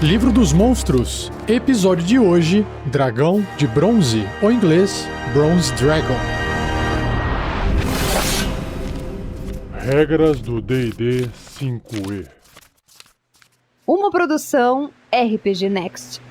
Livro dos Monstros, episódio de hoje, Dragão de Bronze, ou em inglês, Bronze Dragon. Regras do D&D 5e. Uma produção RPG Next.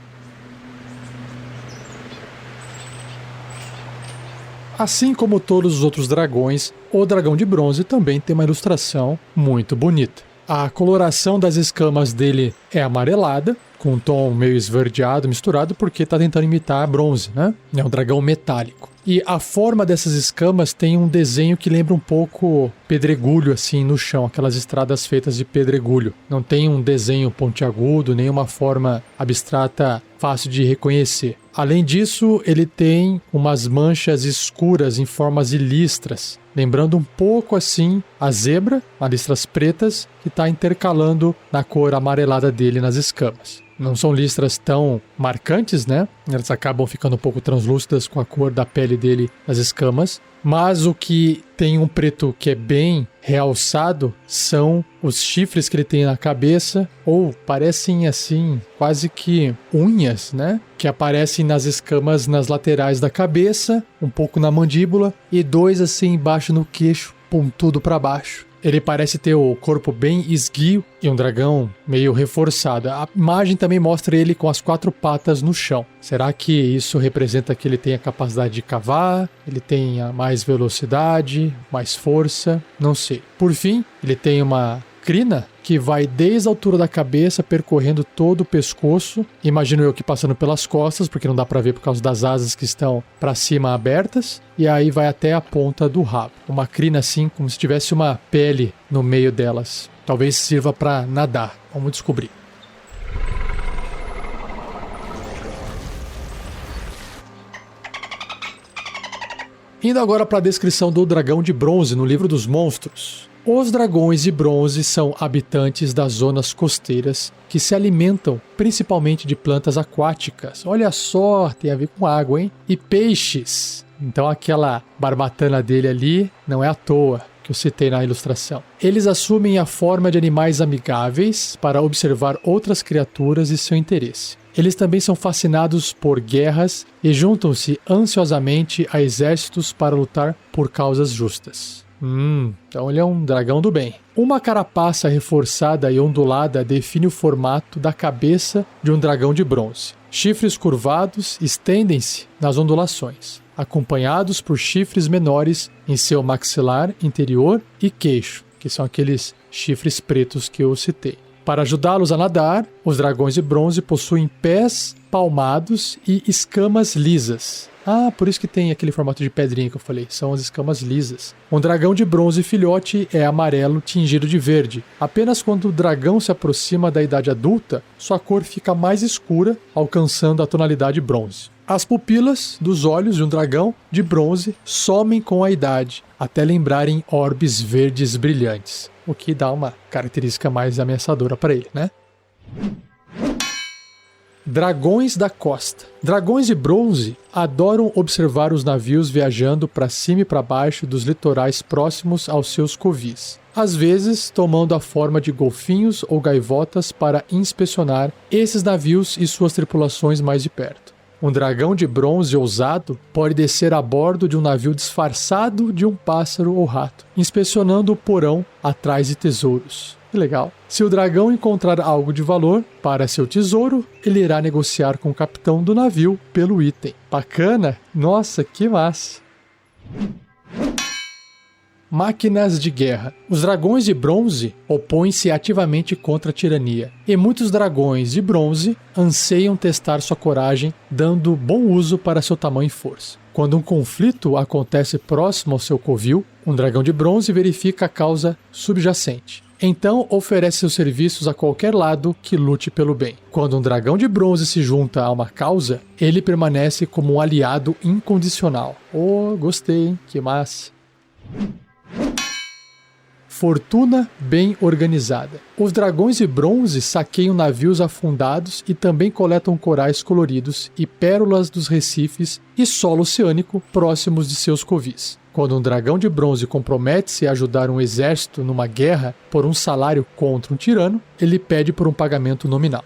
Assim como todos os outros dragões, o dragão de bronze também tem uma ilustração muito bonita. A coloração das escamas dele é amarelada, com um tom meio esverdeado, misturado, porque está tentando imitar bronze, né? É um dragão metálico. E a forma dessas escamas tem um desenho que lembra um pouco pedregulho, assim, no chão, aquelas estradas feitas de pedregulho. Não tem um desenho pontiagudo, nem uma forma abstrata fácil de reconhecer. Além disso, ele tem umas manchas escuras em formas de listras, lembrando um pouco assim a zebra, as listras pretas, que está intercalando na cor amarelada dele nas escamas. Não são listras tão marcantes, né? Elas acabam ficando um pouco translúcidas com a cor da pele dele nas escamas. Mas o que tem um preto que é bem realçado são os chifres que ele tem na cabeça, ou parecem assim, quase que unhas, né? Que aparecem nas escamas nas laterais da cabeça, um pouco na mandíbula, e dois assim embaixo no queixo, pontudo para baixo. Ele parece ter o corpo bem esguio e um dragão meio reforçado. A imagem também mostra ele com as 4 patas no chão. Será que isso representa que ele tem a capacidade de cavar? Ele tem mais velocidade, mais força? Não sei. Por fim, ele tem uma crina que vai desde a altura da cabeça, percorrendo todo o pescoço. Imagino eu que passando pelas costas, porque não dá pra ver por causa das asas que estão pra cima abertas. E aí vai até a ponta do rabo. Uma crina assim, como se tivesse uma pele no meio delas. Talvez sirva pra nadar. Vamos descobrir. Indo agora para a descrição do dragão de bronze no livro dos monstros. Os dragões de bronze são habitantes das zonas costeiras que se alimentam principalmente de plantas aquáticas. Olha só, tem a ver com água, hein? E peixes. Então aquela barbatana dele ali não é à toa que eu citei na ilustração. Eles assumem a forma de animais amigáveis para observar outras criaturas e seu interesse. Eles também são fascinados por guerras e juntam-se ansiosamente a exércitos para lutar por causas justas. Então ele é um dragão do bem. Uma carapaça reforçada e ondulada define o formato da cabeça de um dragão de bronze. Chifres curvados estendem-se nas ondulações, acompanhados por chifres menores em seu maxilar interior e queixo, que são aqueles chifres pretos que eu citei. Para ajudá-los a nadar, os dragões de bronze possuem pés palmados e escamas lisas. Por isso que tem aquele formato de pedrinha que eu falei, são as escamas lisas. Um dragão de bronze filhote é amarelo tingido de verde. Apenas quando o dragão se aproxima da idade adulta, sua cor fica mais escura, alcançando a tonalidade bronze. As pupilas dos olhos de um dragão de bronze somem com a idade, até lembrarem orbes verdes brilhantes, o que dá uma característica mais ameaçadora para ele, né? Dragões da costa. Dragões de bronze adoram observar os navios viajando para cima e para baixo dos litorais próximos aos seus covis. Às vezes, tomando a forma de golfinhos ou gaivotas para inspecionar esses navios e suas tripulações mais de perto. Um dragão de bronze ousado pode descer a bordo de um navio disfarçado de um pássaro ou rato, inspecionando o porão atrás de tesouros. Que legal. Se o dragão encontrar algo de valor para seu tesouro, ele irá negociar com o capitão do navio pelo item. Bacana? Nossa, que massa! Máquinas de guerra. Os dragões de bronze opõem-se ativamente contra a tirania, e muitos dragões de bronze anseiam testar sua coragem, dando bom uso para seu tamanho e força. Quando um conflito acontece próximo ao seu covil, um dragão de bronze verifica a causa subjacente. Então oferece seus serviços a qualquer lado que lute pelo bem. Quando um dragão de bronze se junta a uma causa, ele permanece como um aliado incondicional. Gostei, hein? Que massa! fortuna bem organizada. Os dragões de bronze saqueiam navios afundados e também coletam corais coloridos e pérolas dos recifes e solo oceânico próximos de seus covis. Quando um dragão de bronze compromete-se a ajudar um exército numa guerra por um salário contra um tirano, ele pede por um pagamento nominal.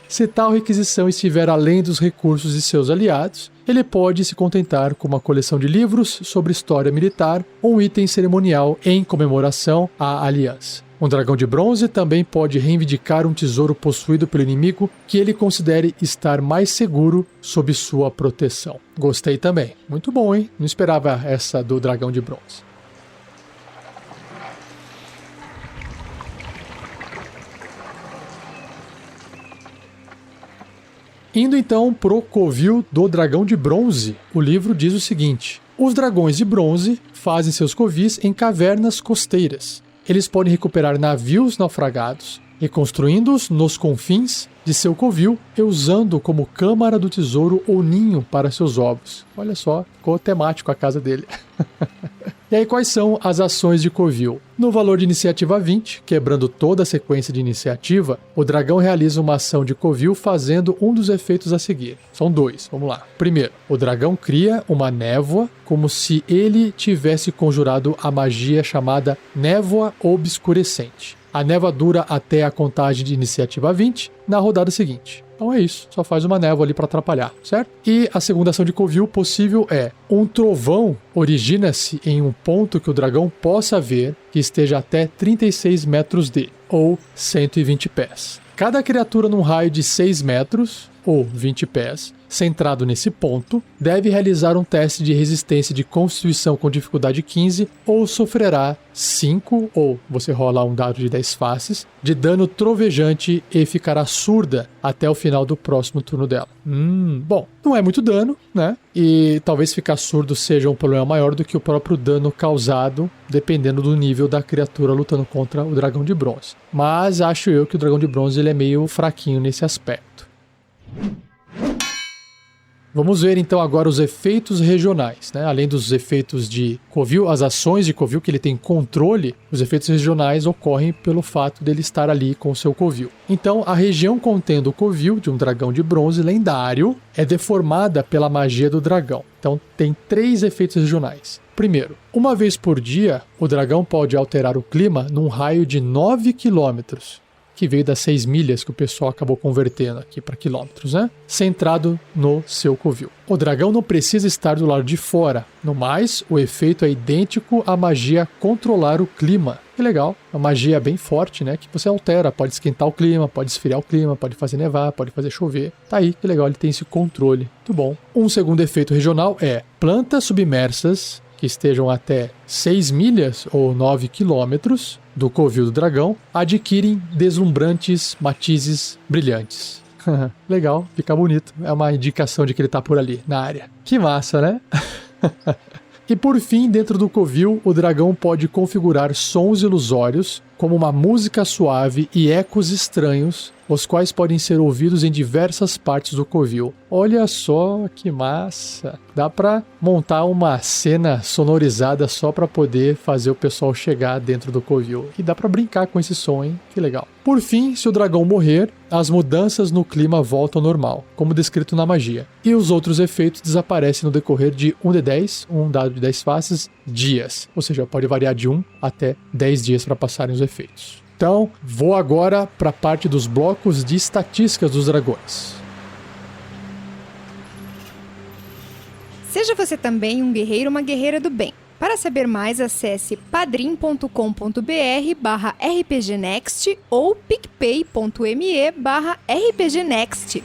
Se tal requisição estiver além dos recursos de seus aliados, ele pode se contentar com uma coleção de livros sobre história militar ou um item cerimonial em comemoração à aliança. Um dragão de bronze também pode reivindicar um tesouro possuído pelo inimigo que ele considere estar mais seguro sob sua proteção. Gostei também. Muito bom, hein? Não esperava essa do dragão de bronze. Indo então pro covil do dragão de bronze, o livro diz o seguinte: os dragões de bronze fazem seus covis em cavernas costeiras. Eles podem recuperar navios naufragados, reconstruindo-os nos confins de seu covil e usando como câmara do tesouro ou ninho para seus ovos. Olha só, ficou temático a casa dele. E aí, quais são as ações de covil? No valor de iniciativa 20, quebrando toda a sequência de iniciativa, o dragão realiza uma ação de covil fazendo um dos efeitos a seguir. São 2, vamos lá. Primeiro, o dragão cria uma névoa como se ele tivesse conjurado a magia chamada névoa obscurecente. A névoa dura até a contagem de iniciativa 20 na rodada seguinte. Então é isso, só faz uma névoa ali para atrapalhar, certo? E a segunda ação de covil possível é: um trovão origina-se em um ponto que o dragão possa ver que esteja até 36 metros dele, ou 120 pés. Cada criatura num raio de 6 metros, ou 20 pés, centrado nesse ponto, deve realizar um teste de resistência de constituição com dificuldade 15 ou sofrerá 5, ou você rola um dado de 10 faces, de dano trovejante e ficará surda até o final do próximo turno dela. Bom, não é muito dano, né? E talvez ficar surdo seja um problema maior do que o próprio dano causado, dependendo do nível da criatura lutando contra o dragão de bronze. Mas acho eu que o dragão de bronze ele é meio fraquinho nesse aspecto. Vamos ver então agora os efeitos regionais, né? Além dos efeitos de covil, as ações de covil que ele tem controle, os efeitos regionais ocorrem pelo fato dele estar ali com o seu covil. Então, a região contendo o covil de um dragão de bronze lendário é deformada pela magia do dragão. Então, tem 3 efeitos regionais. Primeiro, uma vez por dia, o dragão pode alterar o clima num raio de 9 quilômetros. Que veio das 6 milhas que o pessoal acabou convertendo aqui para quilômetros, né? Centrado no seu covil. O dragão não precisa estar do lado de fora. No mais, o efeito é idêntico à magia controlar o clima. Que legal, uma magia bem forte, né? Que você altera, pode esquentar o clima, pode esfriar o clima, pode fazer nevar, pode fazer chover. Tá aí, que legal, ele tem esse controle. Muito bom. Um segundo efeito regional é plantas submersas que estejam até 6 milhas ou 9 quilômetros do covil do dragão, adquirem deslumbrantes matizes brilhantes. Legal, fica bonito. É uma indicação de que ele está por ali, na área. Que massa, né? E por fim, dentro do covil, o dragão pode configurar sons ilusórios, como uma música suave e ecos estranhos, os quais podem ser ouvidos em diversas partes do covil. Olha só que massa! Dá para montar uma cena sonorizada só para poder fazer o pessoal chegar dentro do covil. E dá para brincar com esse som, hein? Que legal. Por fim, se o dragão morrer, as mudanças no clima voltam ao normal, como descrito na magia. E os outros efeitos desaparecem no decorrer de 1d10, um dado de 10 faces, dias. Ou seja, pode variar de 1 até 10 dias para passarem os efeitos. Então, vou agora para a parte dos blocos de estatísticas dos dragões. Seja você também um guerreiro ou uma guerreira do bem. Para saber mais, acesse padrim.com.br/rpgnext ou picpay.me/rpgnext.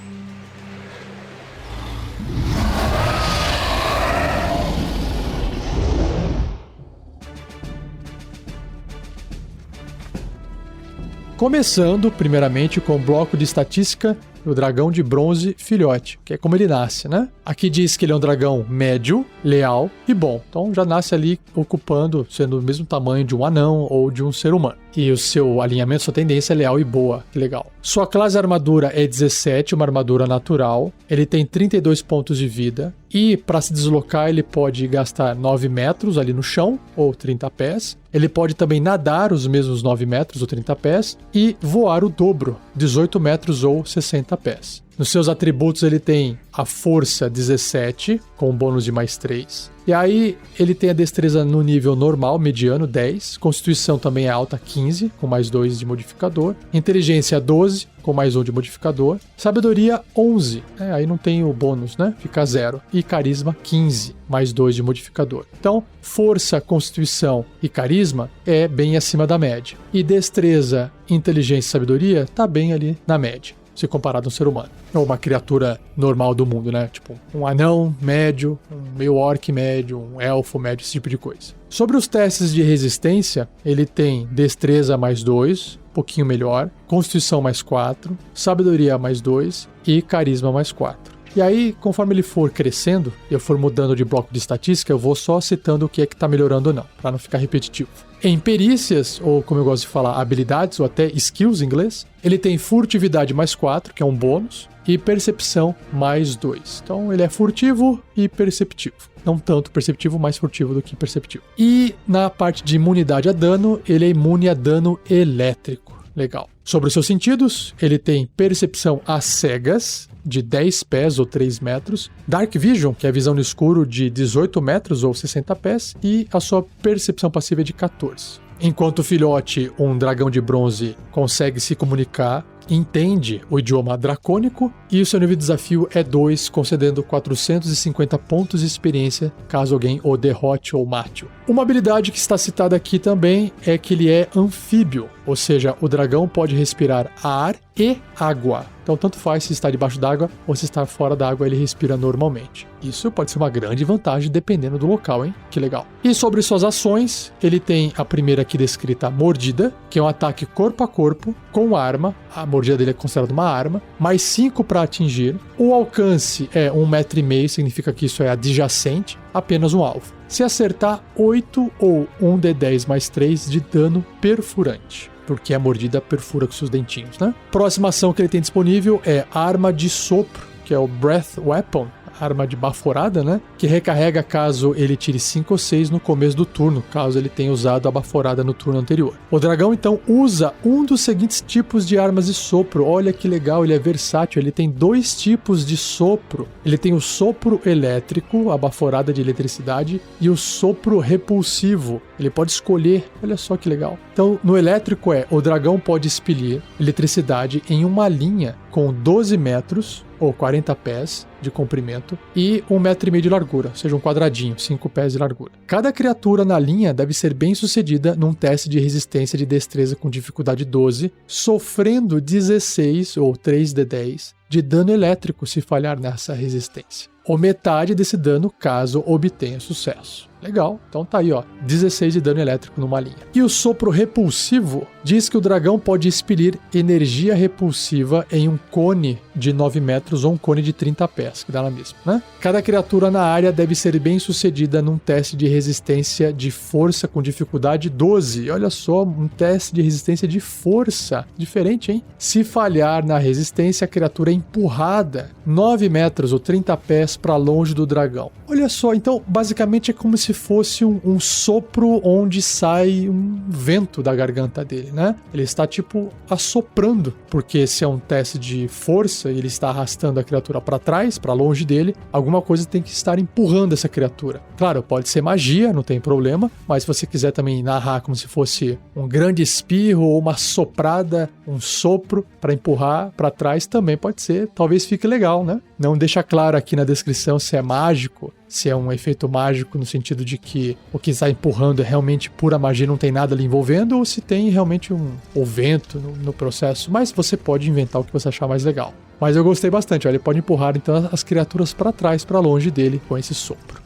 Começando, primeiramente, com o bloco de estatística o dragão de bronze filhote, que é como ele nasce, né? Aqui diz que ele é um dragão médio, leal e bom. Então já nasce ali ocupando, sendo do mesmo tamanho de um anão ou de um ser humano. E o seu alinhamento, sua tendência é leal e boa. Que legal. Sua classe armadura é 17, uma armadura natural. Ele tem 32 pontos de vida. E para se deslocar, ele pode gastar 9 metros ali no chão, ou 30 pés. Ele pode também nadar os mesmos 9 metros ou 30 pés. E voar o dobro, 18 metros ou 60 pés. Nos seus atributos ele tem a força 17, com um bônus de mais 3. E aí ele tem a destreza no nível normal, mediano, 10. Constituição também é alta, 15, com mais 2 de modificador. Inteligência 12, com mais 1 de modificador. Sabedoria 11, aí não tem o bônus, né? Fica 0. E carisma 15, mais 2 de modificador. Então, força, constituição e carisma é bem acima da média. E destreza, inteligência e sabedoria tá bem ali na média, se comparado a um ser humano. Ou uma criatura normal do mundo, né? Tipo um anão médio, um meio orc médio, um elfo médio, esse tipo de coisa. Sobre os testes de resistência, ele tem destreza mais 2, um pouquinho melhor, constituição mais 4, sabedoria mais 2 e carisma mais 4. E aí, conforme ele for crescendo, eu for mudando de bloco de estatística, eu vou só citando o que é que tá melhorando ou não, para não ficar repetitivo. Em perícias, ou como eu gosto de falar, habilidades, ou até skills em inglês, ele tem furtividade mais 4, que é um bônus, e percepção mais 2. Então ele é furtivo e perceptivo. Não tanto perceptivo, mais furtivo do que perceptivo. E na parte de imunidade a dano, ele é imune a dano elétrico. Legal. Sobre os seus sentidos, ele tem percepção às cegas, de 10 pés ou 3 metros, Dark Vision, que é a visão no escuro, de 18 metros ou 60 pés, e a sua percepção passiva é de 14. Enquanto o filhote, um dragão de bronze, consegue se comunicar, entende o idioma dracônico, e o seu nível de desafio é 2, concedendo 450 pontos de experiência caso alguém o derrote ou mate-o. Uma habilidade que está citada aqui também é que ele é anfíbio, ou seja, o dragão pode respirar ar e água. Então tanto faz se está debaixo d'água ou se está fora d'água, ele respira normalmente. Isso pode ser uma grande vantagem dependendo do local, hein? Que legal. E sobre suas ações, ele tem a primeira aqui descrita, mordida, que é um ataque corpo a corpo com arma. A mordida dele é considerada uma arma, mais 5 para atingir. O alcance é 1,5 m, significa que isso é adjacente, apenas um alvo. Se acertar, 8 ou 1d10 mais 3 de dano perfurante, porque a mordida perfura com seus dentinhos, né? Próxima ação que ele tem disponível é arma de sopro, que é o Breath Weapon, arma de baforada, né? Que recarrega caso ele tire 5 ou 6 no começo do turno, caso ele tenha usado a baforada no turno anterior. O dragão, então, usa um dos seguintes tipos de armas de sopro. Olha que legal, ele é versátil, ele tem 2 tipos de sopro. Ele tem o sopro elétrico, a baforada de eletricidade, e o sopro repulsivo. Ele pode escolher, olha só que legal. Então, no elétrico o dragão pode expelir eletricidade em uma linha com 12 metros, ou 40 pés de comprimento, e 1,5 m de largura, ou seja, um quadradinho, 5 pés de largura. Cada criatura na linha deve ser bem sucedida num teste de resistência de destreza com dificuldade 12, sofrendo 16 ou 3d10 de dano elétrico se falhar nessa resistência, ou metade desse dano caso obtenha sucesso. Legal, então tá aí, 16 de dano elétrico numa linha. E o sopro repulsivo diz que o dragão pode expelir energia repulsiva em um cone de 9 metros ou um cone de 30 pés, que dá na mesma, né? Cada criatura na área deve ser bem sucedida num teste de resistência de força com dificuldade 12. Olha só, um teste de resistência de força. Diferente, hein? Se falhar na resistência, a criatura é empurrada 9 metros ou 30 pés para longe do dragão. Olha só, então basicamente é como se fosse um sopro onde sai um vento da garganta dele, né? Ele está tipo assoprando, porque se é um teste de força e ele está arrastando a criatura para trás, para longe dele, alguma coisa tem que estar empurrando essa criatura. Claro, pode ser magia, não tem problema, mas se você quiser também narrar como se fosse um grande espirro ou uma soprada, um sopro para empurrar para trás, também pode ser. Talvez fique legal, né? Não deixa claro aqui na descrição se é mágico, se é um efeito mágico no sentido de que o que está empurrando é realmente pura magia, não tem nada ali envolvendo, ou se tem realmente o vento no processo. Mas você pode inventar o que você achar mais legal. Mas eu gostei bastante, ele pode empurrar então as criaturas para trás, para longe dele com esse sopro.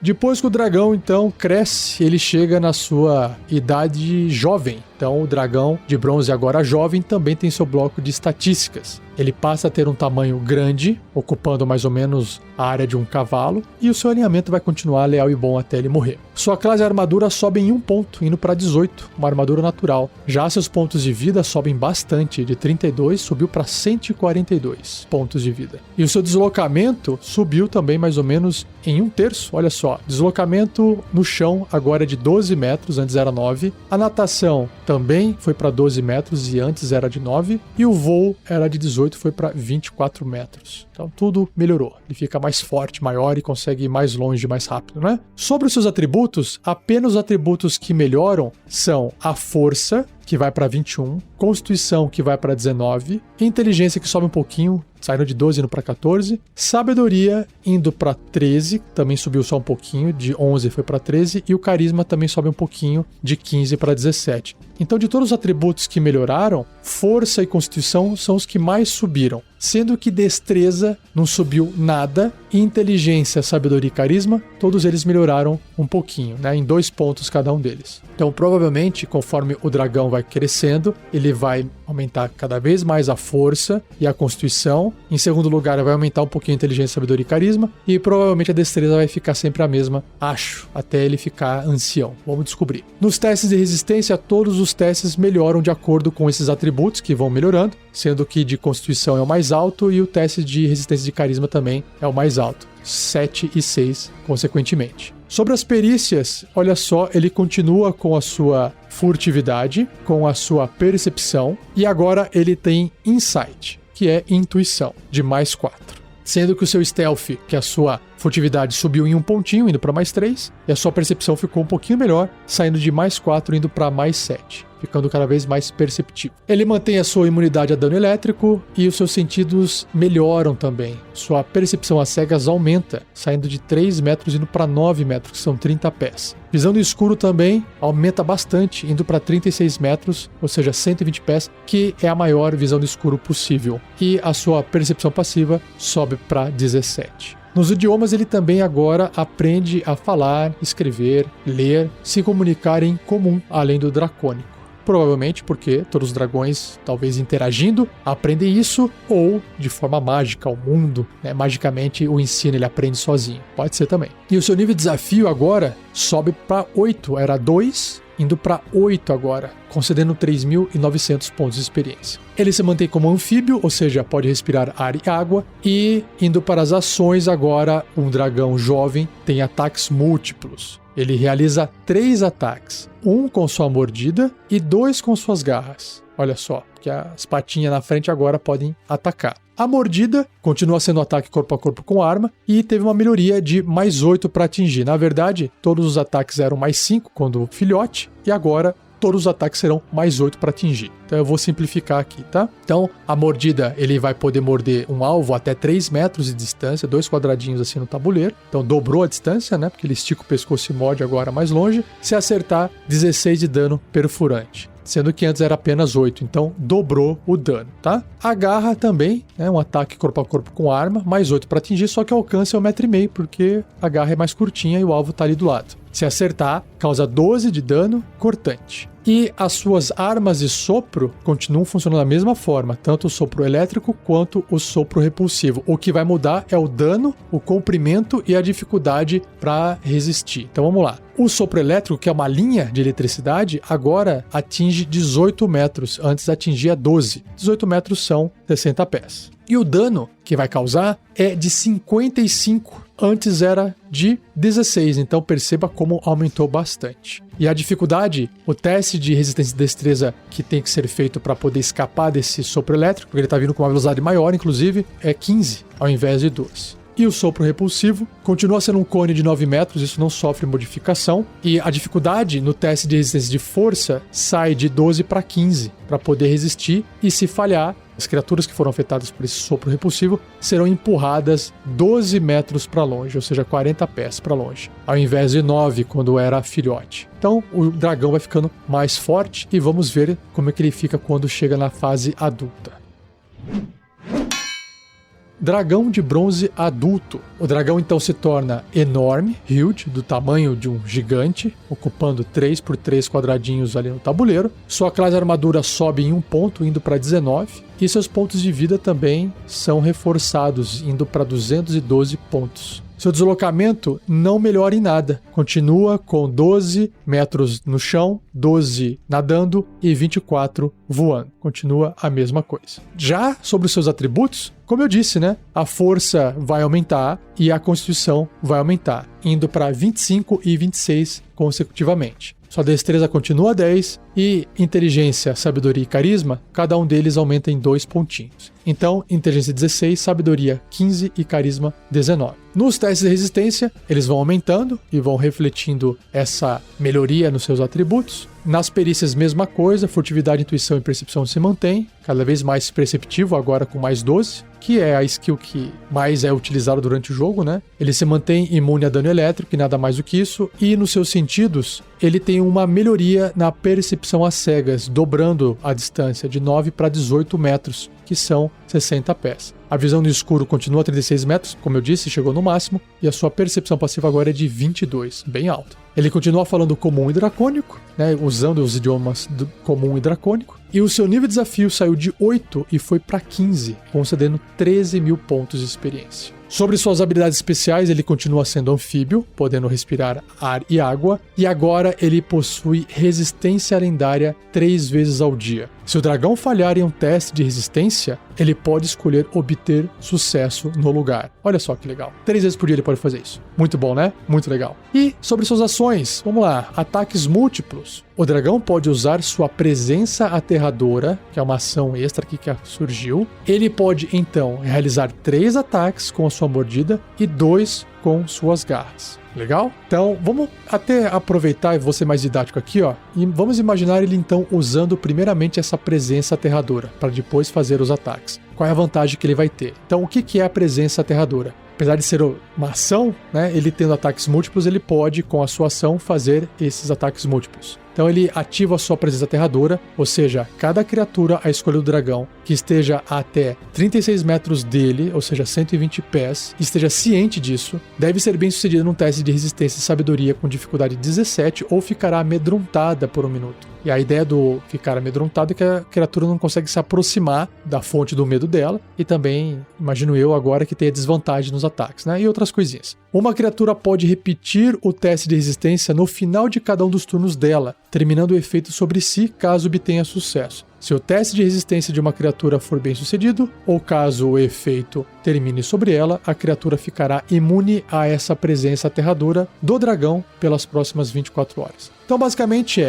Depois que o dragão, então, cresce, ele chega na sua idade jovem. Então, o dragão de bronze, agora jovem, também tem seu bloco de estatísticas. Ele passa a ter um tamanho grande, ocupando mais ou menos a área de um cavalo, e o seu alinhamento vai continuar leal e bom até ele morrer. Sua classe de armadura sobe em 1 ponto, indo para 18, uma armadura natural. Já seus pontos de vida sobem bastante, de 32 subiu para 142 pontos de vida. E o seu deslocamento subiu também mais ou menos em 1/3, olha só. Deslocamento no chão agora é de 12 metros, antes era 9. A natação também foi para 12 metros e antes era de 9. E o voo era de 18, foi para 24 metros. Então tudo melhorou. Ele fica mais forte, maior e consegue ir mais longe, mais rápido, né? Sobre os seus atributos, apenas os atributos que melhoram são a força, que vai para 21, Constituição, que vai para 19, Inteligência, que sobe um pouquinho, saindo de 12 indo para 14, Sabedoria indo para 13, também subiu só um pouquinho, de 11 foi para 13, e o Carisma também sobe um pouquinho, de 15 para 17. Então, de todos os atributos que melhoraram, Força e Constituição são os que mais subiram, sendo que Destreza não subiu nada, e Inteligência, Sabedoria e Carisma, todos eles melhoraram um pouquinho, né, em 2 pontos cada um deles. Então, provavelmente, conforme o dragão vai crescendo, ele vai aumentar cada vez mais a força e a constituição. Em segundo lugar, vai aumentar um pouquinho a inteligência, sabedoria e carisma. E provavelmente a destreza vai ficar sempre a mesma, acho, até ele ficar ancião. Vamos descobrir. Nos testes de resistência, todos os testes melhoram de acordo com esses atributos que vão melhorando, sendo que de constituição é o mais alto e o teste de resistência de carisma também é o mais alto. 7 e 6, consequentemente. Sobre as perícias, olha só, ele continua com a sua furtividade, com a sua percepção, e agora ele tem insight, que é intuição, de mais 4. Sendo que o seu stealth, que é a sua furtividade, subiu em 1 pontinho, indo para mais 3, e a sua percepção ficou um pouquinho melhor, saindo de mais 4, indo para mais 7. Ficando cada vez mais perceptível. Ele mantém a sua imunidade a dano elétrico e os seus sentidos melhoram também. Sua percepção às cegas aumenta, saindo de 3 metros indo para 9 metros, que são 30 pés. Visão do escuro também aumenta bastante, indo para 36 metros, ou seja, 120 pés, que é a maior visão do escuro possível. E a sua percepção passiva sobe para 17. Nos idiomas, ele também agora aprende a falar, escrever, ler, se comunicar em comum, além do dracônico. Provavelmente porque todos os dragões, talvez interagindo, aprendem isso, ou de forma mágica, o mundo, né, magicamente o ensina, ele aprende sozinho. Pode ser também. E o seu nível de desafio agora sobe para 8, era 2, indo para 8 agora, concedendo 3.900 pontos de experiência. Ele se mantém como anfíbio, ou seja, pode respirar ar e água, e indo para as ações agora, um dragão jovem tem ataques múltiplos. Ele realiza 3 ataques, 1 com sua mordida e 2 com suas garras. Olha só, que as patinhas na frente agora podem atacar. A mordida continua sendo um ataque corpo a corpo com arma e teve uma melhoria de mais 8 para atingir. Na verdade, todos os ataques eram mais 5 quando filhote e agora todos os ataques serão mais 8 para atingir. Então eu vou simplificar aqui, tá? Então a mordida, ele vai poder morder um alvo até 3 metros de distância, 2 quadradinhos assim no tabuleiro. Então dobrou a distância, né? Porque ele estica o pescoço e morde agora mais longe. Se acertar, 16 de dano perfurante. Sendo que antes era apenas 8, então dobrou o dano, tá? A garra também, né, um ataque corpo a corpo com arma, mais 8 para atingir, só que o alcance é 1,5 m, porque a garra é mais curtinha e o alvo tá ali do lado. Se acertar, causa 12 de dano cortante. E as suas armas de sopro continuam funcionando da mesma forma, tanto o sopro elétrico quanto o sopro repulsivo. O que vai mudar é o dano, o comprimento e a dificuldade para resistir. Então vamos lá. O sopro elétrico, que é uma linha de eletricidade, agora atinge 18 metros, antes atingia 12. 18 metros são 60 pés. E o dano que vai causar é de 55, antes era de 16, então perceba como aumentou bastante. E a dificuldade, o teste de resistência e destreza que tem que ser feito para poder escapar desse sopro elétrico, porque ele está vindo com uma velocidade maior, inclusive, é 15 ao invés de 12. E o sopro repulsivo continua sendo um cone de 9 metros, isso não sofre modificação. E a dificuldade no teste de resistência de força sai de 12 para 15, para poder resistir. E se falhar, as criaturas que foram afetadas por esse sopro repulsivo serão empurradas 12 metros para longe, ou seja, 40 pés para longe, ao invés de 9 quando era filhote. Então o dragão vai ficando mais forte e vamos ver como é que ele fica quando chega na fase adulta. Dragão de Bronze Adulto. O dragão então se torna enorme, huge, do tamanho de um gigante, ocupando 3 por 3 quadradinhos ali no tabuleiro. Sua classe de armadura sobe em 1 ponto, indo para 19. E seus pontos de vida também são reforçados, indo para 212 pontos. Seu deslocamento não melhora em nada. Continua com 12 metros no chão, 12 nadando e 24 voando. Continua a mesma coisa. Já sobre os seus atributos, como eu disse, né? A força vai aumentar e a constituição vai aumentar, indo para 25 e 26 consecutivamente. Sua destreza continua 10 e inteligência, sabedoria e carisma, cada um deles aumenta em 2 pontinhos. Então, inteligência 16, sabedoria 15 e carisma 19. Nos testes de resistência, eles vão aumentando e vão refletindo essa melhoria nos seus atributos. Nas perícias, mesma coisa, furtividade, intuição e percepção se mantém, cada vez mais perceptivo, agora com mais 12, que é a skill que mais é utilizada durante o jogo, né? Ele se mantém imune a dano elétrico e nada mais do que isso, e nos seus sentidos, ele tem uma melhoria na percepção às cegas, dobrando a distância de 9 para 18 metros, que são 60 pés. A visão no escuro continua a 36 metros, como eu disse, chegou no máximo, e a sua percepção passiva agora é de 22, bem alta. Ele continua falando comum e dracônico, né, usando os idiomas comum e dracônico, e o seu nível de desafio saiu de 8 e foi para 15, concedendo 13 mil pontos de experiência. Sobre suas habilidades especiais, ele continua sendo anfíbio, podendo respirar ar e água, e agora ele possui resistência lendária 3 vezes ao dia. Se o dragão falhar em um teste de resistência, ele pode escolher obter sucesso no lugar. Olha só que legal. 3 vezes por dia ele pode fazer isso. Muito bom, né? Muito legal. E sobre suas ações, vamos lá. Ataques múltiplos. O dragão pode usar sua presença aterradora, que é uma ação extra aqui que surgiu. Ele pode, então, realizar 3 ataques com a sua mordida e 2 com suas garras. Legal? Então, vamos até aproveitar e vou ser mais didático aqui, ó. E vamos imaginar ele, então, usando primeiramente essa presença aterradora, para depois fazer os ataques. Qual é a vantagem que ele vai ter? Então, o que é a presença aterradora? Apesar de ser uma ação, né, ele tendo ataques múltiplos, ele pode, com a sua ação, fazer esses ataques múltiplos. Então ele ativa a sua presença aterradora, ou seja, cada criatura à escolha do dragão que esteja até 36 metros dele, ou seja, 120 pés, e esteja ciente disso, deve ser bem sucedida num teste de resistência e sabedoria com dificuldade 17 ou ficará amedrontada por 1 minuto. E a ideia do ficar amedrontado é que a criatura não consegue se aproximar da fonte do medo dela e também, imagino eu agora, que tenha desvantagem nos ataques, né? E outras coisinhas. Uma criatura pode repetir o teste de resistência no final de cada um dos turnos dela, terminando o efeito sobre si caso obtenha sucesso. Se o teste de resistência de uma criatura for bem sucedido, ou caso o efeito termine sobre ela, a criatura ficará imune a essa presença aterradora do dragão pelas próximas 24 horas. Então, basicamente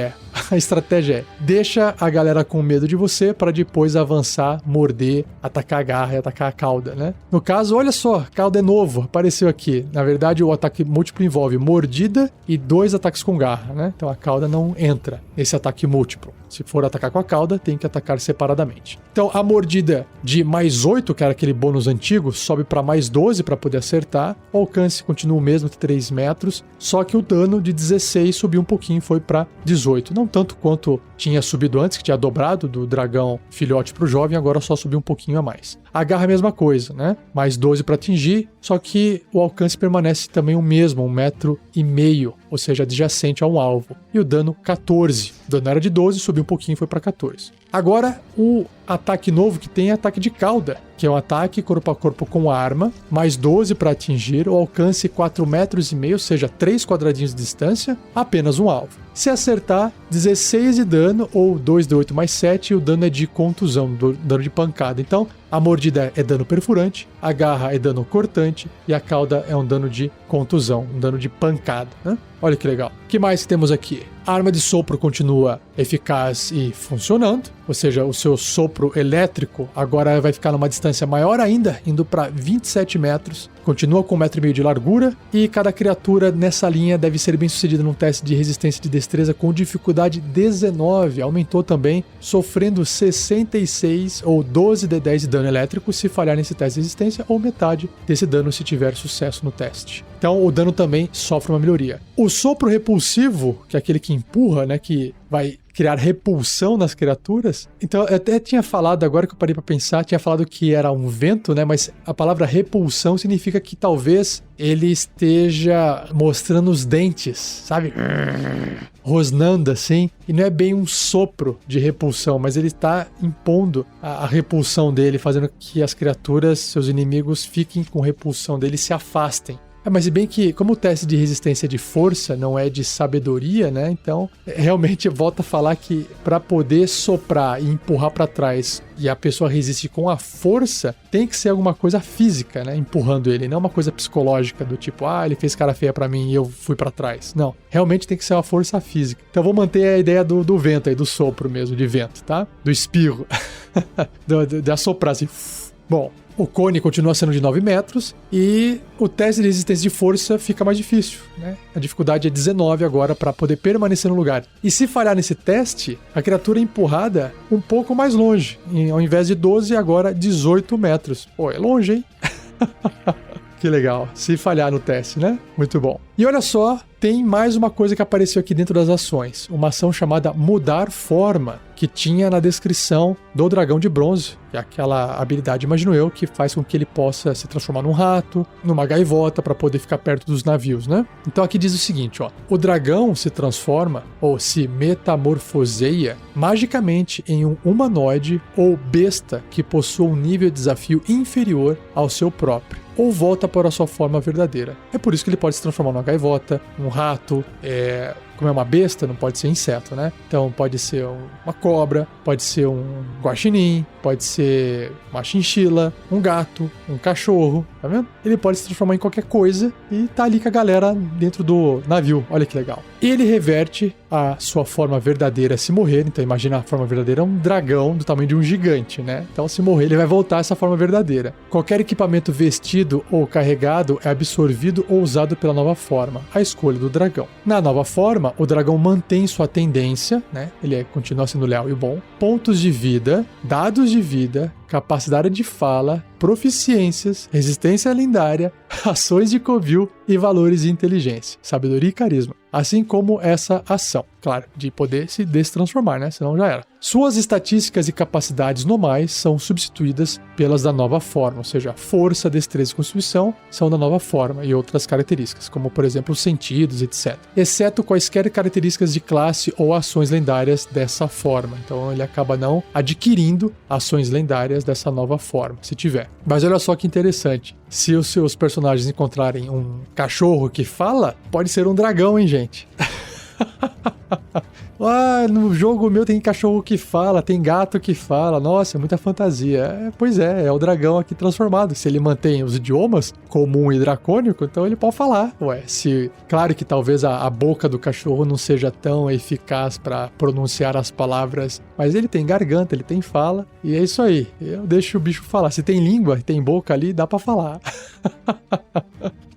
a estratégia é, deixa a galera com medo de você para depois avançar, morder, atacar a garra e atacar a cauda, né? No caso, olha só, cauda é novo, apareceu aqui. Na verdade, o ataque múltiplo envolve mordida e 2 ataques com garra, né? Então a cauda não entra nesse ataque múltiplo. Se for atacar com a cauda, tem que atacar separadamente. Então a mordida de mais 8, que era aquele bônus antigo, sobe para mais 12 para poder acertar. O alcance continua o mesmo, 3 metros, só que o dano de 16 subiu um pouquinho, foi para 18. Não tanto quanto tinha subido antes, que tinha dobrado do dragão filhote para o jovem, agora só subiu um pouquinho a mais. A garra é a mesma coisa, né? Mais 12 para atingir, só que o alcance permanece também o mesmo, 1,5 metro, ou seja, adjacente a um alvo. E o dano 14. O dano era de 12, subiu um pouquinho e foi para 14. Agora, o ataque novo que tem é ataque de cauda, que é um ataque corpo a corpo com arma, mais 12 para atingir, o alcance 4,5 metros, ou seja, 3 quadradinhos de distância, apenas um alvo. Se acertar, 16 de dano, ou 2d8 mais 7, e o dano é de contusão, dano de pancada. Então, a mordida é dano perfurante, a garra é dano cortante, e a cauda é um dano de contusão, um dano de pancada, né? Olha que legal. O que mais temos aqui? A arma de sopro continua eficaz e funcionando, ou seja, o seu sopro elétrico agora vai ficar numa distância maior ainda, indo para 27 metros, continua com 1,5 metro de largura, e cada criatura nessa linha deve ser bem sucedida num teste de resistência de destreza com dificuldade 19, aumentou também, sofrendo 66 ou 12 de 10 de dano elétrico se falhar nesse teste de resistência, ou metade desse dano se tiver sucesso no teste. Então o dano também sofre uma melhoria. O sopro repulsivo repulsivo, que é aquele que empurra, né? Que vai criar repulsão nas criaturas. Então, eu até tinha falado, agora que eu parei pra pensar, tinha falado que era um vento, né? Mas a palavra repulsão significa que talvez ele esteja mostrando os dentes, sabe? Rosnando assim. E não é bem um sopro de repulsão, mas ele tá impondo a repulsão dele, fazendo que as criaturas, seus inimigos, fiquem com repulsão dele e se afastem. Mas se bem que, como o teste de resistência é de força, não é de sabedoria, né? Então, realmente volta a falar que para poder soprar e empurrar para trás e a pessoa resiste com a força, tem que ser alguma coisa física, né? Empurrando ele, não uma coisa psicológica do tipo, ele fez cara feia para mim e eu fui para trás. Não, realmente tem que ser uma força física. Então, vou manter a ideia do vento aí, do sopro mesmo, de vento, tá? Do espirro. de assoprar assim. Bom, o cone continua sendo de 9 metros e o teste de resistência de força fica mais difícil, né? A dificuldade é 19 agora para poder permanecer no lugar. E se falhar nesse teste, a criatura é empurrada um pouco mais longe. Ao invés de 12, agora 18 metros. Pô, é longe, hein? Que legal. Se falhar no teste, né? Muito bom. E olha só, tem mais uma coisa que apareceu aqui dentro das ações. Uma ação chamada Mudar Forma, que tinha na descrição do dragão de bronze, que é aquela habilidade, imagino eu, que faz com que ele possa se transformar num rato, numa gaivota, para poder ficar perto dos navios, né? Então aqui diz o seguinte, ó. O dragão se transforma, ou se metamorfoseia, magicamente em um humanoide ou besta que possua um nível de desafio inferior ao seu próprio, ou volta para a sua forma verdadeira. É por isso que ele pode se transformar numa gaivota, um rato, como é uma besta, não pode ser inseto, né? Então pode ser uma cobra, pode ser um guaxinim, pode ser uma chinchila, um gato, um cachorro, tá vendo? Ele pode se transformar em qualquer coisa e tá ali com a galera dentro do navio, olha que legal. Ele reverte a sua forma verdadeira se morrer, então imagina a forma verdadeira é um dragão do tamanho de um gigante, né? Então se morrer ele vai voltar a essa forma verdadeira. Qualquer equipamento vestido ou carregado é absorvido ou usado pela nova forma, a escolha do dragão. Na nova forma, o dragão mantém sua tendência, né? Ele continua sendo leal e bom. Pontos de vida, dados de vida, capacidade de fala, proficiências, resistência lendária, ações de covil e valores de inteligência, sabedoria e carisma. Assim como essa ação, claro, de poder se destransformar, né? Senão já era. Suas estatísticas e capacidades normais são substituídas pelas da nova forma, ou seja, força, destreza e constituição são da nova forma e outras características, como por exemplo os sentidos, etc. Exceto quaisquer características de classe ou ações lendárias dessa forma. Então ele acaba não adquirindo ações lendárias dessa nova forma, se tiver. Mas olha só que interessante. Se os seus personagens encontrarem um cachorro que fala, pode ser um dragão, hein, gente? No jogo meu tem cachorro que fala, tem gato que fala. Nossa, é muita fantasia. Pois é o dragão aqui transformado. Se ele mantém os idiomas comum e dracônico, então ele pode falar. Claro que talvez a boca do cachorro não seja tão eficaz para pronunciar as palavras, mas ele tem garganta, ele tem fala, e é isso aí. Eu deixo o bicho falar. Se tem língua, tem boca ali, dá para falar.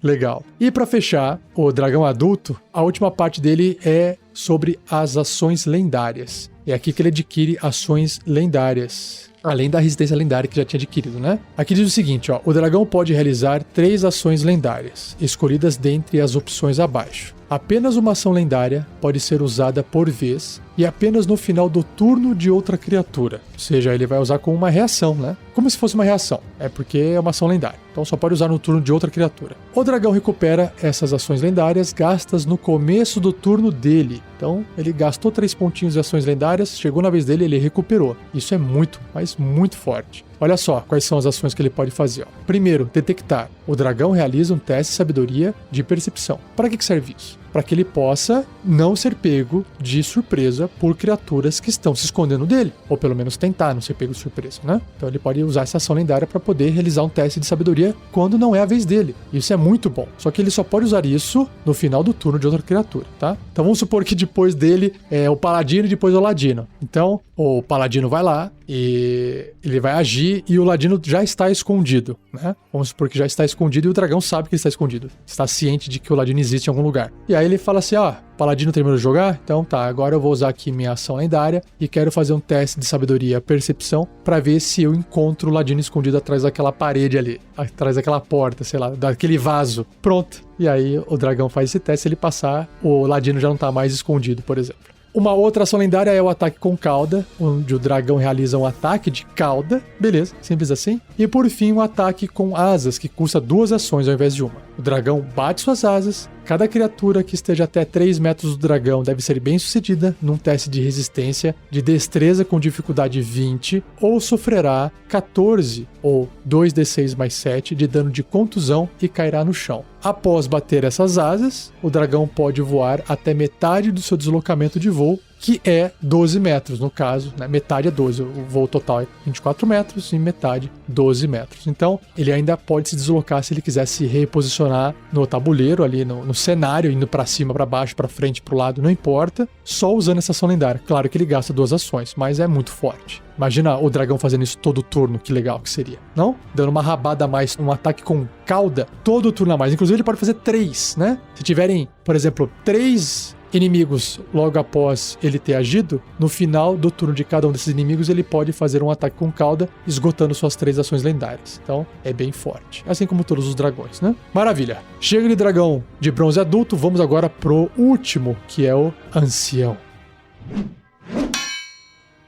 Legal. E para fechar, o dragão adulto, a última parte dele é sobre as ações lendárias. É aqui que ele adquire ações lendárias, além da resistência lendária que já tinha adquirido, né? Aqui diz o seguinte, ó, o dragão pode realizar 3 ações lendárias, escolhidas dentre as opções abaixo. Apenas uma ação lendária pode ser usada por vez e apenas no final do turno de outra criatura. Ou seja, ele vai usar como uma reação, né? Como se fosse uma reação. É porque é uma ação lendária. Então só pode usar no turno de outra criatura. O dragão recupera essas ações lendárias gastas no começo do turno dele. Então ele gastou 3 pontinhos de ações lendárias, chegou na vez dele, ele recuperou. Isso é muito, mas muito forte. Olha só quais são as ações que ele pode fazer. Ó. Primeiro, detectar. O dragão realiza um teste de sabedoria de percepção. Para que serve isso? Para que ele possa não ser pego de surpresa por criaturas que estão se escondendo dele. Ou pelo menos tentar não ser pego de surpresa, né? Então ele pode usar essa ação lendária para poder realizar um teste de sabedoria quando não é a vez dele. Isso é muito bom. Só que ele só pode usar isso no final do turno de outra criatura, tá? Então vamos supor que depois dele é o paladino e depois o ladino. Então o paladino vai lá E ele vai agir e o ladino já está escondido, né? Vamos supor que já está escondido e o dragão sabe que ele está escondido. Está ciente de que o ladino existe em algum lugar. E aí ele fala assim, ó, o paladino terminou de jogar? Então tá, agora eu vou usar aqui minha ação lendária e quero fazer um teste de sabedoria e percepção pra ver se eu encontro o ladino escondido atrás daquela parede ali, atrás daquela porta, sei lá, daquele vaso. Pronto. E aí o dragão faz esse teste, se ele passar, o ladino já não tá mais escondido, por exemplo. Uma outra ação lendária é o ataque com cauda, onde o dragão realiza um ataque de cauda, beleza, simples assim. E por fim, um ataque com asas, que custa 2 ações ao invés de uma. O dragão bate suas asas, cada criatura que esteja até 3 metros do dragão deve ser bem sucedida num teste de resistência de destreza com dificuldade 20, ou sofrerá 14 ou 2d6 mais 7 de dano de contusão e cairá no chão. Após bater essas asas, o dragão pode voar até metade do seu deslocamento de voo, que é 12 metros, no caso, né? Metade é 12, o voo total é 24 metros e metade 12 metros. Então, ele ainda pode se deslocar se ele quiser se reposicionar no tabuleiro, ali no cenário, indo pra cima, pra baixo, pra frente, pro lado, não importa, só usando essa ação lendária. Claro que ele gasta 2 ações, mas é muito forte. Imagina o dragão fazendo isso todo turno, que legal que seria, não? Dando uma rabada a mais, um ataque com cauda, todo turno a mais. Inclusive ele pode fazer 3, né? Se tiverem, por exemplo, 3 inimigos logo após ele ter agido, no final do turno de cada um desses inimigos ele pode fazer um ataque com cauda, esgotando suas 3 ações lendárias. Então é bem forte, assim como todos os dragões, né? Maravilha! Chega de dragão de bronze adulto, vamos agora pro último, que é o ancião.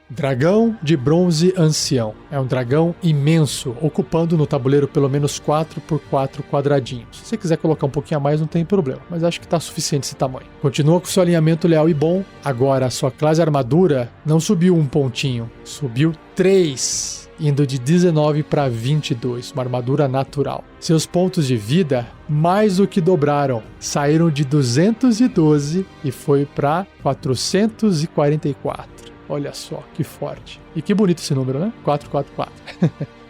Dragão de bronze ancião. É um dragão imenso, ocupando no tabuleiro pelo menos 4x4 quadradinhos. Se você quiser colocar um pouquinho a mais, não tem problema, mas acho que tá suficiente esse tamanho. Continua com seu alinhamento leal e bom. Agora, a sua classe armadura não subiu 1 pontinho, subiu 3, indo de 19 para 22, uma armadura natural. Seus pontos de vida mais do que dobraram, saíram de 212 e foi para 444. Olha só, que forte. E que bonito esse número, né? 444.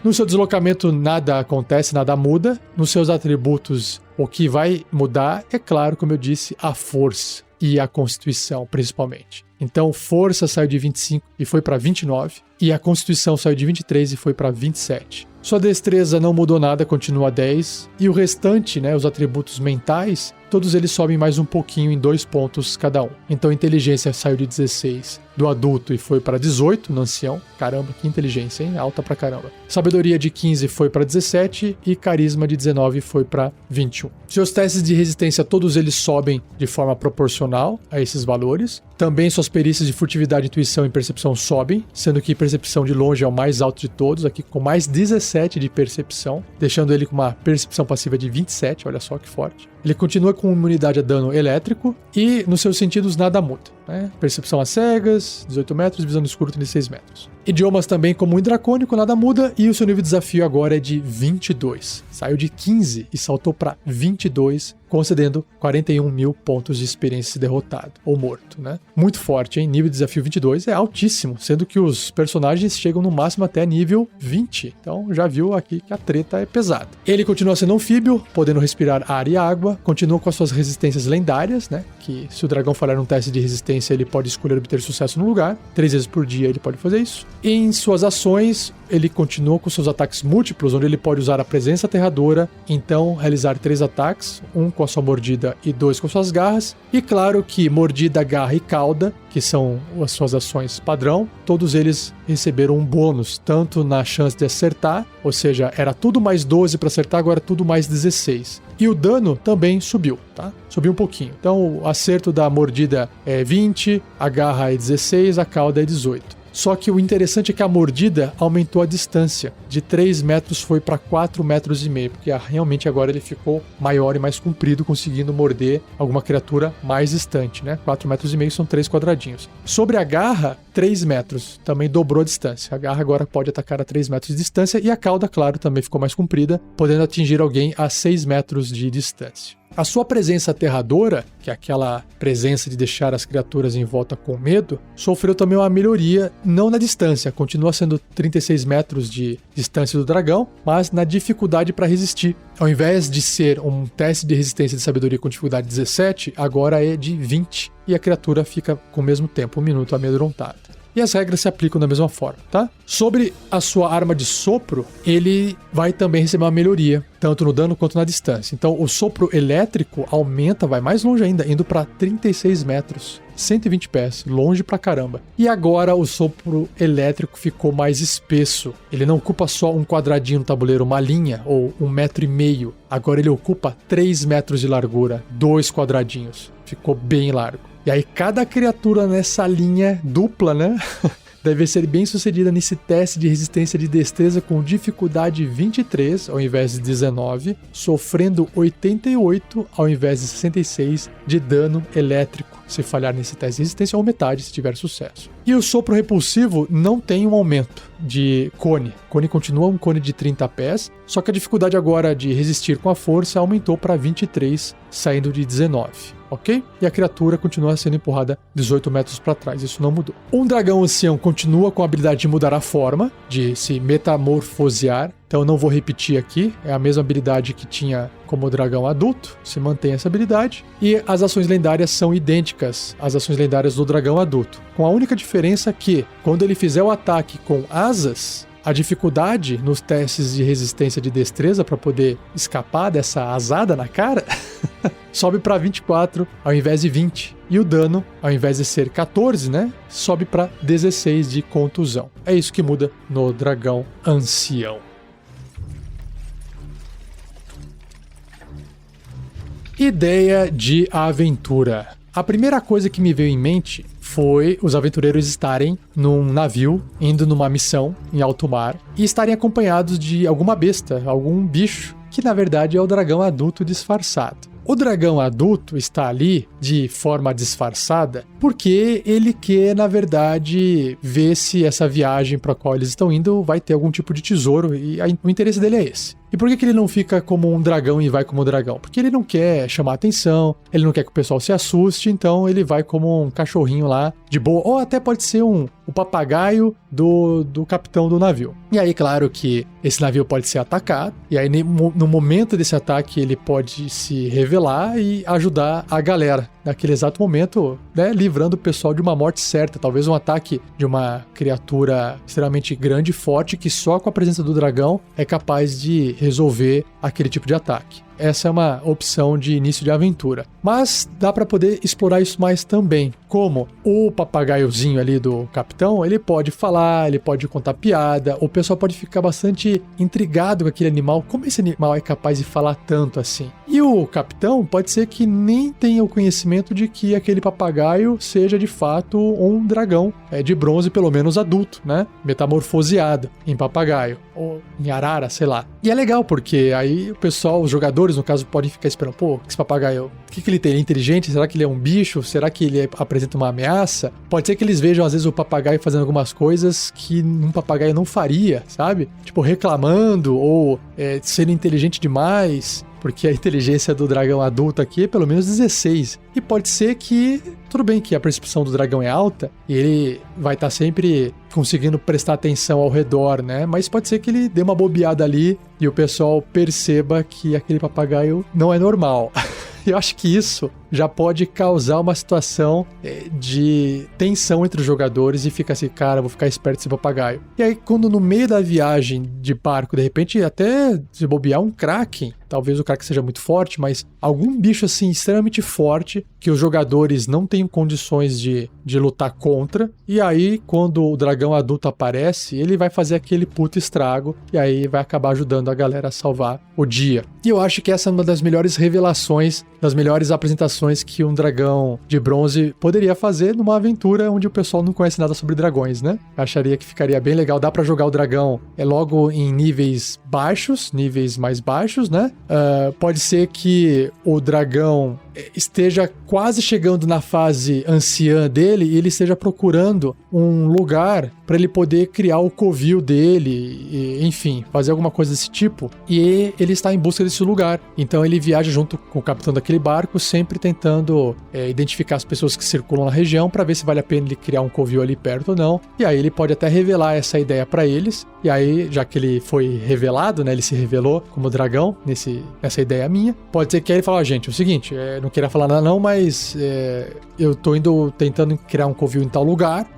No seu deslocamento nada acontece, nada muda. Nos seus atributos, o que vai mudar é, claro, como eu disse, a força e a constituição, principalmente. Então, força saiu de 25 e foi para 29. E a constituição saiu de 23 e foi para 27. Sua destreza não mudou nada, continua 10. E o restante, né, os atributos mentais, todos eles sobem mais um pouquinho em 2 pontos cada um. Então, inteligência saiu de 16 do adulto e foi para 18 no ancião. Caramba, que inteligência, hein? Alta pra caramba. Sabedoria de 15 foi para 17 e carisma de 19 foi para 21. Seus testes de resistência, todos eles sobem de forma proporcional a esses valores. Também suas perícias de furtividade, intuição e percepção sobem, sendo que percepção de longe é o mais alto de todos, aqui com mais 17 de percepção, deixando ele com uma percepção passiva de 27, olha só que forte. Ele continua com imunidade a dano elétrico e nos seus sentidos nada muda, né? Percepção a cegas, 18 metros, visão no escuro 36 metros. Idiomas também como um dracônico, nada muda, e o seu nível de desafio agora é de 22. Saiu de 15 e saltou para 22, concedendo 41 mil pontos de experiência derrotado, ou morto, né? Muito forte, hein? Nível de desafio 22 é altíssimo, sendo que os personagens chegam no máximo até nível 20. Então já viu aqui que a treta é pesada. Ele continua sendo anfíbio, podendo respirar ar e água, continua com as suas resistências lendárias, né? Que se o dragão falhar num teste de resistência, ele pode escolher obter sucesso no lugar. 3 vezes por dia ele pode fazer isso. Em suas ações, ele continua com seus ataques múltiplos, onde ele pode usar a presença aterradora, então realizar 3 ataques, 1 com a sua mordida e 2 com suas garras. E claro que mordida, garra e cauda, que são as suas ações padrão, todos eles receberam um bônus, tanto na chance de acertar, ou seja, era tudo mais 12 para acertar, agora tudo mais 16. E o dano também subiu, tá? Subiu um pouquinho. Então o acerto da mordida é 20, a garra é 16, a cauda é 18. Só que o interessante é que a mordida aumentou a distância. De 3 metros foi para 4,5 metros, porque realmente agora ele ficou maior e mais comprido, conseguindo morder alguma criatura mais distante, né? 4,5 metros são 3 quadradinhos. Sobre a garra, 3 metros. Também dobrou a distância. A garra agora pode atacar a 3 metros de distância e a cauda, claro, também ficou mais comprida, podendo atingir alguém a 6 metros de distância. A sua presença aterradora, que é aquela presença de deixar as criaturas em volta com medo, sofreu também uma melhoria, não na distância, continua sendo 36 metros de distância do dragão, mas na dificuldade para resistir. Ao invés de ser um teste de resistência de sabedoria com dificuldade 17, agora é de 20, e a criatura fica com o mesmo tempo, 1 minuto amedrontada. E as regras se aplicam da mesma forma, tá? Sobre a sua arma de sopro, ele vai também receber uma melhoria, tanto no dano quanto na distância. Então, o sopro elétrico aumenta, vai mais longe ainda, indo para 36 metros. 120 pés, longe pra caramba. E agora o sopro elétrico ficou mais espesso. Ele não ocupa só um quadradinho no tabuleiro, uma linha, ou 1,5 metro. Agora ele ocupa 3 metros de largura, 2 quadradinhos. Ficou bem largo. E aí cada criatura nessa linha dupla, né? Deve ser bem sucedida nesse teste de resistência de destreza com dificuldade 23 ao invés de 19, sofrendo 88 ao invés de 66 de dano elétrico, se falhar nesse teste de resistência, ou metade se tiver sucesso. E o sopro repulsivo não tem um aumento de cone. Cone continua um cone de 30 pés, só que a dificuldade agora de resistir com a força aumentou para 23, saindo de 19. Ok? E a criatura continua sendo empurrada 18 metros para trás, isso não mudou. Um dragão ancião continua com a habilidade de mudar a forma, de se metamorfosear. Então eu não vou repetir aqui, é a mesma habilidade que tinha como dragão adulto, se mantém essa habilidade. E as ações lendárias são idênticas às ações lendárias do dragão adulto, com a única diferença que, quando ele fizer o ataque com asas, a dificuldade nos testes de resistência de destreza para poder escapar dessa asada na cara sobe para 24 ao invés de 20. E o dano, ao invés de ser 14, né, sobe para 16 de contusão. É isso que muda no dragão ancião. Ideia de aventura. A primeira coisa que me veio em mente foi os aventureiros estarem num navio, indo numa missão em alto mar, e estarem acompanhados de alguma besta, algum bicho, que na verdade é o dragão adulto disfarçado. O dragão adulto está ali de forma disfarçada porque ele quer, na verdade, ver se essa viagem para a qual eles estão indo vai ter algum tipo de tesouro, e o interesse dele é esse. E por que ele não fica como um dragão e vai como um dragão? Porque ele não quer chamar atenção, ele não quer que o pessoal se assuste, então ele vai como um cachorrinho lá, de boa. Ou até pode ser o papagaio do capitão do navio. E aí, claro que esse navio pode ser atacado, e aí no momento desse ataque ele pode se revelar e ajudar a galera. Naquele exato momento, né, livrando o pessoal de uma morte certa. Talvez um ataque de uma criatura extremamente grande e forte que só com a presença do dragão é capaz de resolver aquele tipo de ataque. Essa é uma opção de início de aventura. Mas dá para poder explorar isso mais também. Como o papagaiozinho ali do capitão, ele pode falar, ele pode contar piada, o pessoal pode ficar bastante intrigado com aquele animal. Como esse animal é capaz de falar tanto assim? E o capitão pode ser que nem tenha o conhecimento de que aquele papagaio seja de fato um dragão de bronze, pelo menos adulto, né? Metamorfoseado em papagaio ou em arara, sei lá. E é legal porque aí o pessoal, os jogadores no caso, podem ficar esperando, pô, esse papagaio, o que ele tem? Ele é inteligente? Será que ele é um bicho? Será que ele apresenta uma ameaça? Pode ser que eles vejam às vezes o papagaio fazendo algumas coisas que um papagaio não faria, sabe? Tipo reclamando ou sendo inteligente demais. Porque a inteligência do dragão adulto aqui é pelo menos 16. E pode ser que, tudo bem que a percepção do dragão é alta, e ele vai estar sempre conseguindo prestar atenção ao redor, né? Mas pode ser que ele dê uma bobeada ali e o pessoal perceba que aquele papagaio não é normal. Eu acho que isso já pode causar uma situação de tensão entre os jogadores e fica assim, cara, vou ficar esperto desse papagaio. E aí, quando no meio da viagem de barco, de repente, até se bobear um kraken, talvez o kraken seja muito forte, mas algum bicho assim extremamente forte que os jogadores não tenham condições de lutar contra, e aí quando o dragão adulto aparece, ele vai fazer aquele puto estrago e aí vai acabar ajudando a galera a salvar o dia. E eu acho que essa é uma das melhores revelações, das melhores apresentações que um dragão de bronze poderia fazer numa aventura onde o pessoal não conhece nada sobre dragões, né? Eu acharia que ficaria bem legal. Dá pra jogar o dragão logo em níveis baixos, níveis mais baixos, né? Pode ser que o dragão esteja quase chegando na fase anciã dele e ele esteja procurando um lugar para ele poder criar o covil dele, e, enfim, fazer alguma coisa desse tipo, e ele está em busca desse lugar. Então ele viaja junto com o capitão daquele barco, sempre tentando identificar as pessoas que circulam na região para ver se vale a pena ele criar um covil ali perto ou não, e aí ele pode até revelar essa ideia para eles, E aí, já que ele foi revelado, né? Ele se revelou como dragão nessa ideia minha. Pode ser que aí ele fale, gente, é o seguinte, não queria falar nada não, mas eu tô tentando criar um covil em tal lugar,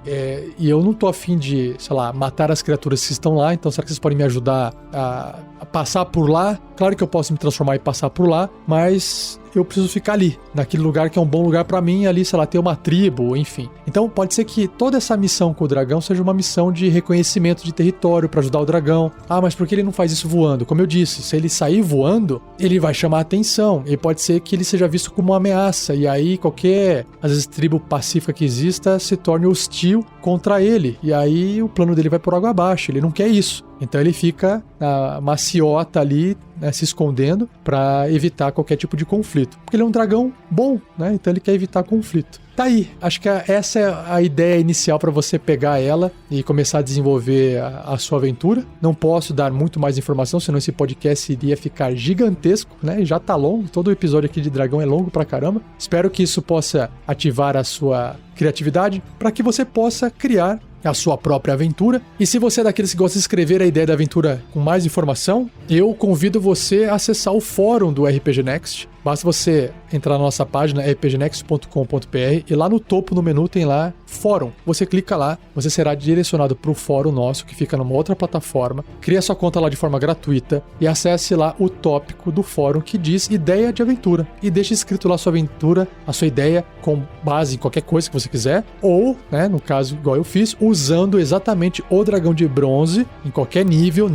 e eu não tô afim de, sei lá, matar as criaturas que estão lá, então será que vocês podem me ajudar a passar por lá? Claro que eu posso me transformar e passar por lá, mas eu preciso ficar ali, naquele lugar que é um bom lugar pra mim, ali, sei lá, ter uma tribo, enfim. Então pode ser que toda essa missão com o dragão seja uma missão de reconhecimento de território pra ajudar o dragão. Ah, mas por que ele não faz isso voando? Como eu disse, se ele sair voando, ele vai chamar a atenção, e pode ser que ele seja visto como uma ameaça, e aí qualquer, às vezes, tribo pacífica que exista se torne hostil contra ele, e aí o plano dele vai por água abaixo, ele não quer isso. Então ele fica na maciota ali, né, se escondendo para evitar qualquer tipo de conflito. Porque ele é um dragão bom, né? Então ele quer evitar conflito. Tá aí, acho que essa é a ideia inicial para você pegar ela e começar a desenvolver a sua aventura. Não posso dar muito mais informação, senão esse podcast iria ficar gigantesco, né? Já tá longo, todo o episódio aqui de dragão é longo pra caramba. Espero que isso possa ativar a sua criatividade para que você possa criar a sua própria aventura. E se você é daqueles que gosta de escrever a ideia da aventura com mais informação, eu convido você a acessar o fórum do RPG Next. Basta você entrar na nossa página rpgnext.com.br e lá no topo no menu tem lá fórum. Você clica lá, você será direcionado para o fórum nosso que fica numa outra plataforma. Cria sua conta lá de forma gratuita e acesse lá o tópico do fórum que diz ideia de aventura e deixe escrito lá a sua aventura, a sua ideia com base em qualquer coisa que você quiser ou, né, no caso igual eu fiz, usando exatamente o dragão de bronze em qualquer nível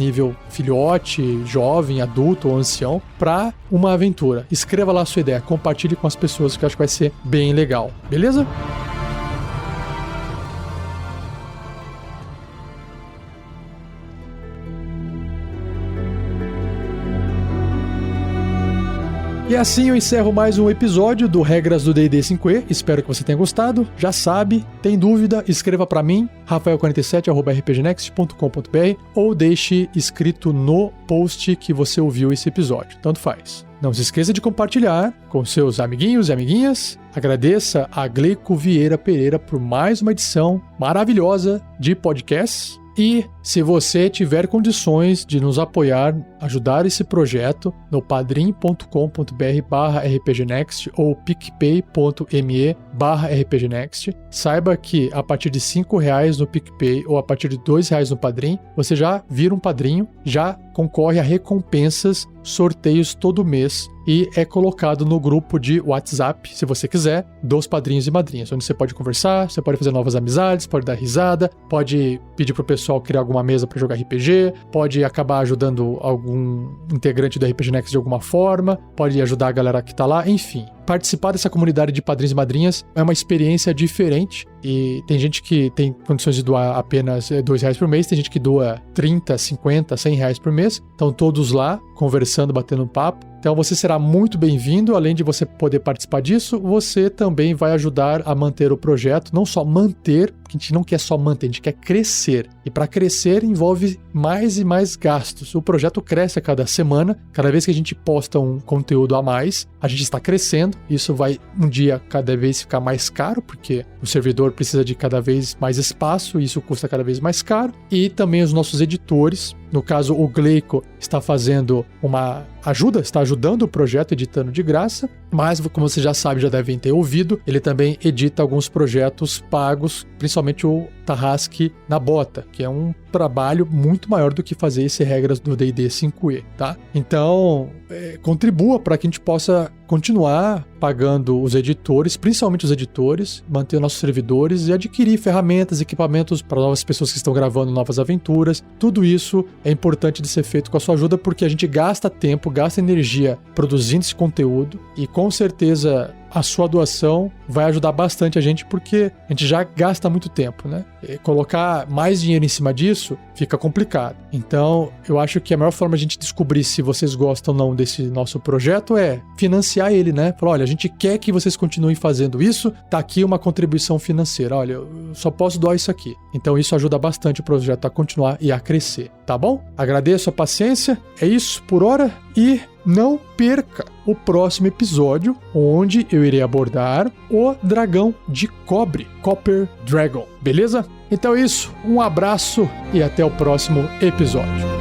filhote, jovem, adulto ou ancião, para uma aventura. Escreva lá a sua ideia, compartilhe com as pessoas, que eu acho que vai ser bem legal, beleza? E assim eu encerro mais um episódio do Regras do D&D 5e. Espero que você tenha gostado. Já sabe, tem dúvida, escreva para mim, rafael47@rpgnext.com.br ou deixe escrito no post que você ouviu esse episódio. Tanto faz. Não se esqueça de compartilhar com seus amiguinhos e amiguinhas. Agradeça a Gleico Vieira Pereira por mais uma edição maravilhosa de podcasts. E se você tiver condições de nos apoiar, ajudar esse projeto no padrim.com.br/rpgnext ou picpay.me/rpgnext, saiba que a partir de R$5 no PicPay ou a partir de R$2 no Padrim, você já vira um padrinho, já concorre a recompensas, sorteios todo mês e é colocado no grupo de WhatsApp, se você quiser, dos padrinhos e madrinhas, onde você pode conversar, você pode fazer novas amizades, pode dar risada, pode pedir pro pessoal criar alguma mesa para jogar RPG, pode acabar ajudando algum integrante do RPG Next de alguma forma, pode ajudar a galera que tá lá, enfim. Participar dessa comunidade de padrinhos e madrinhas é uma experiência diferente e tem gente que tem condições de doar apenas R$2 por mês, tem gente que doa 30, 50, R$100 por mês, estão todos lá conversando, batendo um papo. Então você será muito bem-vindo, além de você poder participar disso, você também vai ajudar a manter o projeto, não só manter, porque a gente não quer só manter, a gente quer crescer. E para crescer envolve mais e mais gastos. O projeto cresce a cada semana, cada vez que a gente posta um conteúdo a mais, a gente está crescendo. Isso vai um dia cada vez ficar mais caro, porque o servidor precisa de cada vez mais espaço e isso custa cada vez mais caro. E também os nossos editores, no caso o Gleico está fazendo uma ajuda, está ajudando o projeto editando de graça, mas como você já sabe, já devem ter ouvido, ele também edita alguns projetos pagos, principalmente o Tarrasque na Bota, que é um trabalho muito maior do que fazer esse Regras do D&D 5e, tá? Então, contribua para que a gente possa continuar pagando os editores, principalmente os editores, manter nossos servidores e adquirir ferramentas, equipamentos para novas pessoas que estão gravando novas aventuras. Tudo isso é importante de ser feito com a sua ajuda, porque a gente gasta tempo, gasta energia produzindo esse conteúdo e com certeza a sua doação vai ajudar bastante a gente, porque a gente já gasta muito tempo, né? E colocar mais dinheiro em cima disso fica complicado. Então, eu acho que a melhor forma de a gente descobrir se vocês gostam ou não desse nosso projeto é financiar ele, né? Falar, olha, a gente quer que vocês continuem fazendo isso, tá aqui uma contribuição financeira. Olha, eu só posso doar isso aqui. Então, isso ajuda bastante o projeto a continuar e a crescer, tá bom? Agradeço a paciência, é isso por hora e não perca o próximo episódio, onde eu irei abordar o dragão de cobre, Copper Dragon, beleza? Então é isso, um abraço e até o próximo episódio.